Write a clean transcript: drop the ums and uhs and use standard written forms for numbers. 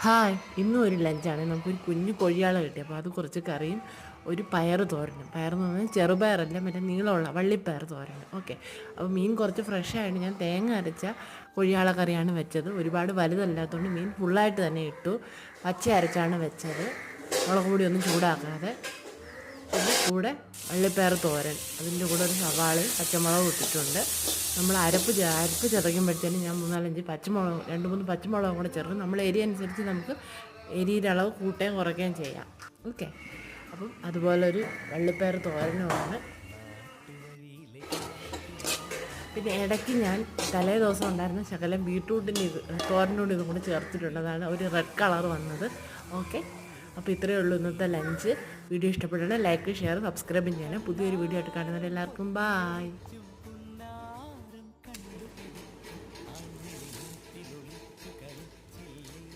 Hi, ഇന്നും ഒരു ലഞ്ചാണ്. നമുക്കൊരു കുഞ്ഞു കൊഴിയാള കിട്ടി. അപ്പോൾ അത് കുറച്ച് കറിയും ഒരു പയർ തോരനും. പയറെന്ന് പറഞ്ഞാൽ ചെറുപയറല്ല, മറ്റേ നീളമുള്ള വള്ളിപ്പയർ തോരനും. ഓക്കെ. അപ്പോൾ മീൻ കുറച്ച് ഫ്രഷ് ആയിട്ട് ഞാൻ തേങ്ങ അരച്ച കൊഴിയാള കറിയാണ് വെച്ചത്. ഒരുപാട് വലുതല്ലാത്തതുകൊണ്ട് മീൻ ഫുള്ളായിട്ട് തന്നെ ഇട്ടു. പച്ച അരച്ചാണ് വെച്ചത്, മുളക് പൊടി ഒന്നും ചൂടാക്കാതെ. പിന്നെ കൂടെ വള്ളിപ്പയർ തോരൻ, അതിൻ്റെ കൂടെ ഒരു സവാളയും പച്ചമുളകും ഇട്ടിട്ടുണ്ട്. നമ്മൾ അരപ്പ് ചതയ്ക്കുമ്പോഴത്തേനും ഞാൻ 3-4 പച്ചമുളക് 2-3 പച്ചമുളകും കൂടെ ചേർക്കും. നമ്മൾ എരി അനുസരിച്ച് നമുക്ക് എരിയുടെ അളവ് കൂട്ടുകയും കുറയ്ക്കുകയും ചെയ്യാം. ഓക്കെ. അപ്പം അതുപോലൊരു വള്ളിപ്പയർ തോരനുമാണ്. പിന്നെ ഇടയ്ക്ക് ഞാൻ തലേ ദിവസം ഉണ്ടായിരുന്ന ശകലം ബീട്രൂട്ടിൻ്റെ തോരനോട് ഇതും കൂടെ ചേർത്തിട്ടുണ്ട്. അതാണ് ഒരു റെഡ് കളർ വന്നത്. ഓക്കെ. അപ്പോൾ ഇത്രയേ ഉള്ളൂ ഇന്നത്തെ ലഞ്ച്. വീഡിയോ ഇഷ്ടപ്പെട്ടാൽ ലൈക്ക്, ഷെയർ, സബ്സ്ക്രൈബ് ചെയ്യണം. പുതിയൊരു വീഡിയോ ആയിട്ട് കാണുന്നവരെ എല്ലാവർക്കും ബായ്.